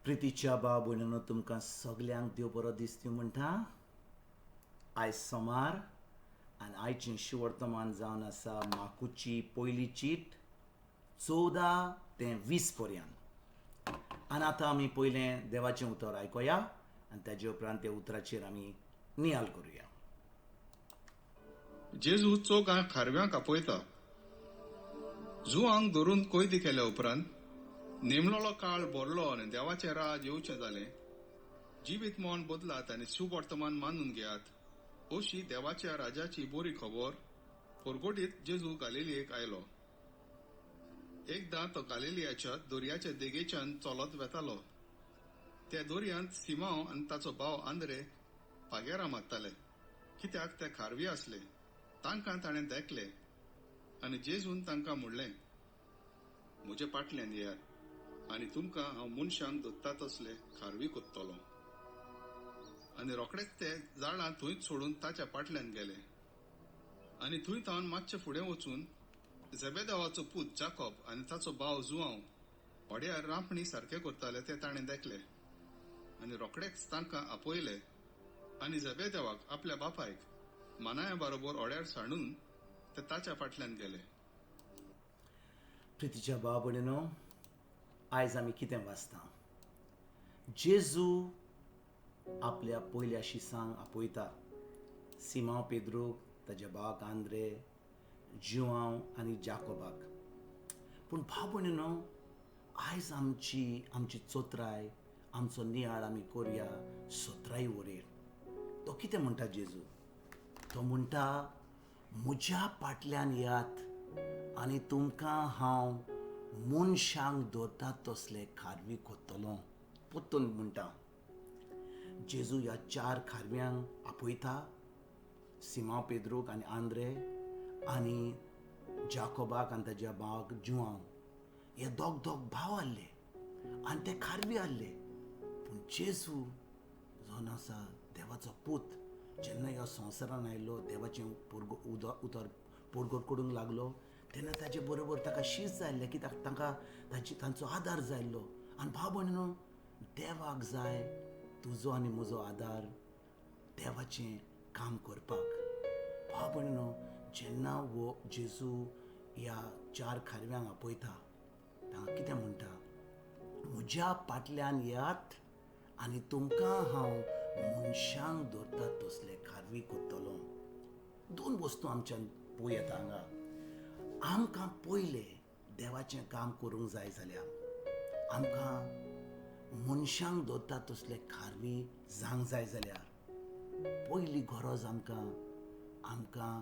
प्रितीच्या भाव भयणीनो तुमकां सगल्यांक देव बरो दीस दिवं म्हणटा. आयज सोमार आनी आयचें शिवर्तमान जावन आसा माकूची पयली चीट 14 ते 20 पर्यंत. आनी आतां आमी पयलें देवाचें उतर आयकोया आनी ताजे उपरांत त्या उतराचेर आमी नियाल करुया. जेजू चोगांक खारव्यांक आपयता. जुवांक धरून कोयदी केल्या उपरांत नेमलोलो काळ भरलो आनी देवाचें राज येवचें जालें. जिवीत मोन बदलात आनी शुभ वर्तमान मानून घेयात. अशी देवाच्या राजाची बरी खबर परगोडीत जेजू गालिलेक आयलो. एकदां तो गालिलियाच्या दर्याच्या देगेच्यान चलत वेतालो. त्या दर्यांत सिमांव आनी ताचो भाव आंद्रे पागेरां मारताले, कित्याक ते खारवी आसले. तांकां ताणें देखले आनी जेजून तांकां म्हणलें, म्हजे पाटल्यान येयात आनी तुमकां हांव मनशांक दोत्ता तसले खारवी कोत्तलो. आनी रोकडेच ते जाळां थंयच सोडून ताच्या पाटल्यान गेले. आनी थंय तावन मातशे फुडें वचून झेबेदेवाचो पूत जाकोब आनी ताचो भाव जुआंव व्हड्यार रांपणी सारके करताले ते ताणें देखले. आनी रोकडेच तांकां आपयले आनी झेबेदेवाक आपल्या बापायक मानाया बरोबर ओड्यार सांडून ते ताच्या फाटल्यान गेले. प्रितीच्या भाव भयणीनो, आयज आमी कितें वाचता? जेजू आपल्या पयल्या शिसांक आपयता. सिमांव पेद्रूक, ताच्या भावाक आंद्रे, जुआंव आनी जाकोबाक. पूण भाव भयणीनो, आयज आमची चोत्राय, आमचो नियाळ आमी करुया 17 वरेर. तो कितें म्हणटा जेजू? तो म्हणटा, म्हज्या पाटल्यान येयात आनी तुमकां हांव मनशांक दवरता तसले खारवी कोत्तलो. पोत्तून म्हणटा. जेजू ह्या 4 खारव्यांक आपयता. सिमांव पेद्रूक आनी आंद्रे आनी जाकोबाक आनी ताच्या भावाक जुआंव. हे दोग भाव आहले आनी ते खारवी आहले. पूण जेजू जो आसा देवाचो पूत, जेन्ना ह्या संवसारान आयलो, देवाचें उतर परगट करूंक लागलो, तेन्ना ताचे बरोबर ताका शीस जाय कित्याक तांकां तांचो आदार जायलो. आनी भाव भयणीनो, देवाक जाय तुजो आनी म्हजो आदार देवाचें काम करपाक. भाव भयणीनो, जेन्ना हो जेजू ह्या 4 खारव्यांक आपयता, तांकां कितें म्हणटा? म्हज्या पाटल्यान येयात आनी तुमकां हांव मनशांक दवरता तसले खारवी कोत्तलो. 2 वस्तू आमच्यान पळोवं हांगा. आमकां पयलें देवाचें काम करूंक जाय जाल्यार आमकां मनशांक दवरता तसले खारवी जावंक जाय जाल्यार पयली गरज आमकां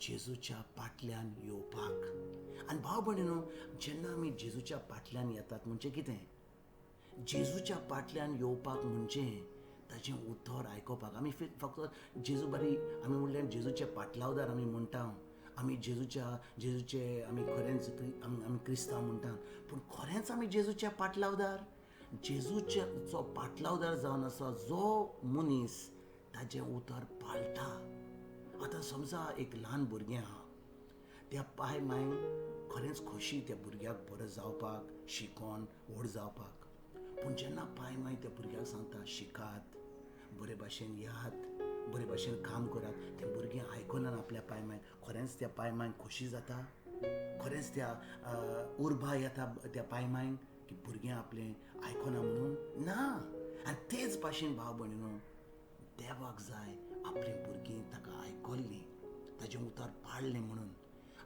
जेजूच्या पाटल्यान येवपाक. आनी भाव भयणीनो, जेन्ना आमी जेजूच्या पाटल्यान येतात म्हणजे कितें? जेजूच्या पाटल्यान येवपाक म्हणजे ताचें उतर आयकोपाक. आमी फक्त जेजू बरी आमी म्हणलें जेजूचे पाटलावदार आमी म्हणटा. आमी जेजूचे आमी खरेंच आमी क्रिस्तांव म्हणटा. पूण खरेंच आमी जेजूचे पाटलावदार? जेजूचो पाटलावदार जावन आसा जो मनीस ताचें उतर पाळटा. आतां समजा एक ल्हान भुरगें आहा, त्या पाय मांयक खरेंच खोशी त्या भुरग्याक बरें जावपाक, शिकोन व्हड जावपाक. पूण जेन्ना पाय मांय त्या भुरग्याक सांगता शिकात, बरे भाशेन येयात, बरे भाशेन काम करात, तें भुरगें आयकनान आपल्या पाय मांयक, खरेंच त्या पाय मांयक खोशी जाता? खरेंच त्या उर्बा येता त्या पाय मांयक की भुरगें आपलें आयकना म्हणून? ना. आनी तेच भाशेन भाव भयणीनो, देवाक जाय आपली भुरगीं ताका आयकल्लीं, ताजें उतर पाळ्ळें म्हणून.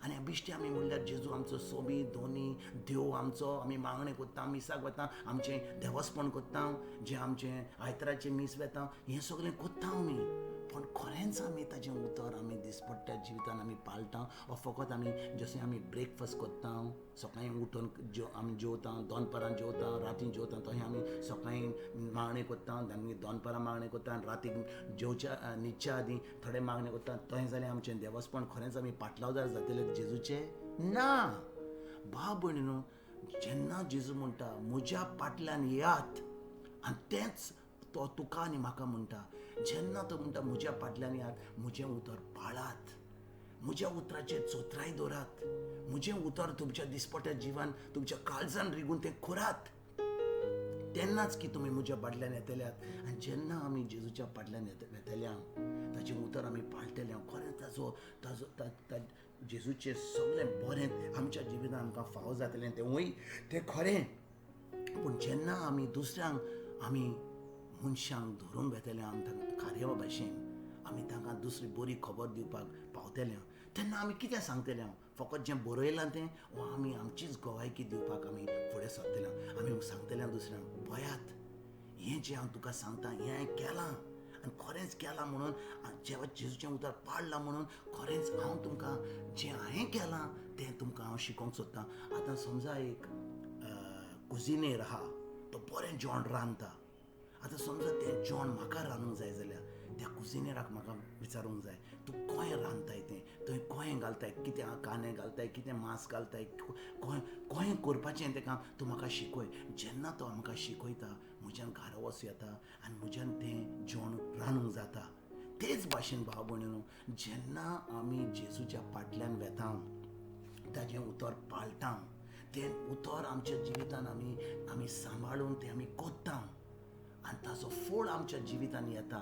आनी बिश्टें आमी म्हणल्यार जेजू आमचो सोबी दोनी देव आमचो, आमी मागणें कोत्ता, मिसाक वता, आमचें देवस्पण कोत्ता, जें आमचें आयताराचें मीस वेता, हें सगळें कोत्ता आमी. पूण खरेंच आमी ताजें उतर आमी दिसपट्ट्या जिवितान आमी पाळटा? वा फकत आमी जशें आमी ब्रेकफास्ट कोत्ता, सकाळीं उठून आमी जेवता, दनपारां जेवता, रातीं जेवता, तशें आमी सकाळीं मागणें कोत्ता, आनी दनपारां मागणें कोत्ता, आनी रातीक न्हिदच्या आदीं थोडें मागणें कोत्ता. तशें जालें आमचें देवस्पण खरेंच आमी पाटलावदार जातले जेजूचे? ना. भाव भयणीनो, जेन्ना जेजू म्हणटा म्हज्या पाटल्यान येयात, आनी तेंच तो तुका आनी म्हाका म्हणटा. जेन्ना तो म्हणटा म्हज्या फाटल्यान येयात, म्हजें उतर पाळात, म्हज्या उतराचेर चोत्राय दवरात, म्हजें उतर तुमच्या दिसपट्ट्या जिवान तुमच्या काळजान रिगून तें करात. तेन्नाच की तुमी म्हज्या पाटल्यान येतल्यात. आनी जेन्ना आमी जेजूच्या पाटल्यान येतल्यांक ताचें उतर आमी पाळटल्यांक खरेंच जेजूचें सगळें बरें आमच्या जिवितान आमकां फावो जातलें तें खरें. पूण जेन्ना आमी दुसऱ्यांक आमी मनशांक धरून वेतले खाऱ्या भाशेन आमी तांकां दुसरी बरी खबर दिवपाक पावतले तेन्ना आमी कितें सांगतले फकत जें बरयलां तें वा आमी आमचीच गोवायकी दिवपाक आमी फुडें सरतले. आमी सांगतले दुसऱ्यांक पळयात हें जें हांव तुका सांगता हें हांवें केलां आनी खरेंच केलां म्हणून जेवा जेजूचें उतर पाळलां म्हणून खरेंच हांव तुमकां जें हांवें केलां तें तुमकां हांव शिकोवंक सोदतां. आतां समजा एक कुजिनेर आहा तो बरें जेवण रांदता. आतां समजा तें जेवण म्हाका रांदूंक जाय जाल्यार त्या कुजिनेराक म्हाका विचारूंक जाय तूं कशें रांदताय तें थंय कशें घालताय कितें कांदे घालताय कितें मांस घालताय कशें करपाचें तेका तूं म्हाका शिकय. जेन्ना तो म्हाका शिकयता म्हज्यान घारावस येता आनी म्हज्यान तें जेवण रांदूंक जाता. तेच भाशेन भाव भयणीनो जेन्ना आमी जेजूच्या पाटल्यान वेता ताजें उतर पाळटा तें उतर आमच्या जिवितान आमी सांबाळून तें आमी कोत्ता आनी ताचो फळ आमच्या जिवितान येता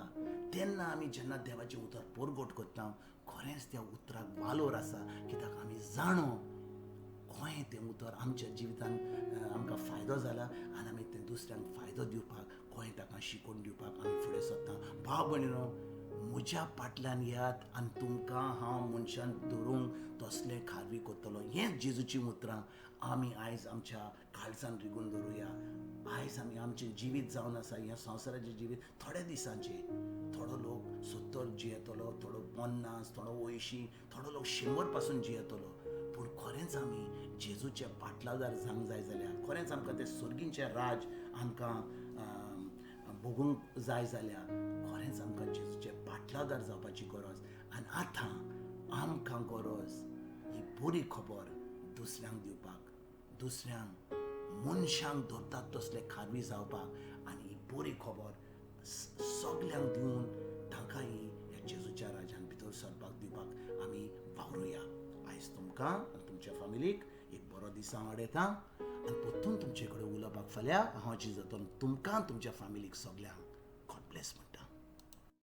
तेन्ना आमी जेन्ना देवाचें उतर परगट करता खरेंच त्या उतराक वालोर आसा कित्याक आमी जाणो खंय तें उतर आमच्या जिवितान आमकां फायदो जाला आनी आमी तें दुसऱ्यांक फायदो दिवपाक खंय ताका शिकोवन दिवपाक आमी फुडें सरता. भाव भयणीनो म्हज्या फाटल्यान येयात आनी तुमकां हांव मनशान धरूंक तसलें खारवी करतलो. हेंच जेजूचीं उतरां आमी आयज आमच्या काळजान रिगून धरुया. आयज आमी आमचें जिवीत जावन आसा ह्या संवसाराचें जिवीत थोड्या दिसांचें. थोडो लोक 70 जियेतलो, थोडो 50, थोडो 80, थोडो लोक 100 पासून जियेतलो. पूण खरेंच आमी जेजूचे पाटलादार जावंक जाय जाल्यार खरेंच आमकां तें सर्गींचें राज आमकां भोगूंक जाय जाल्यार खरेंच आमकां जेजूचे पाटलादार जावपाची गरज. आनी आतां आमकां गरज ही बरी खबर दुसऱ्यांक दिवपाक, दुसऱ्यांक मनशांक धरतात तसले खारवी जावपाक आनी ही बरी खबर सगल्यांक दिवन तांकां ह्या जेजूच्या राजान भितर सरपाक दिवपाक आमी वावरुया. आयज तुमकां आनी तुमच्या फॅमिलीक एक बरो दीस हांव आडयतां आनी परतून तुमचे कडेन उलोवपाक फाल्यां हांव जिजोतलो तुमकां तुमच्या फॅमिलीक सगल्यांक. God bless.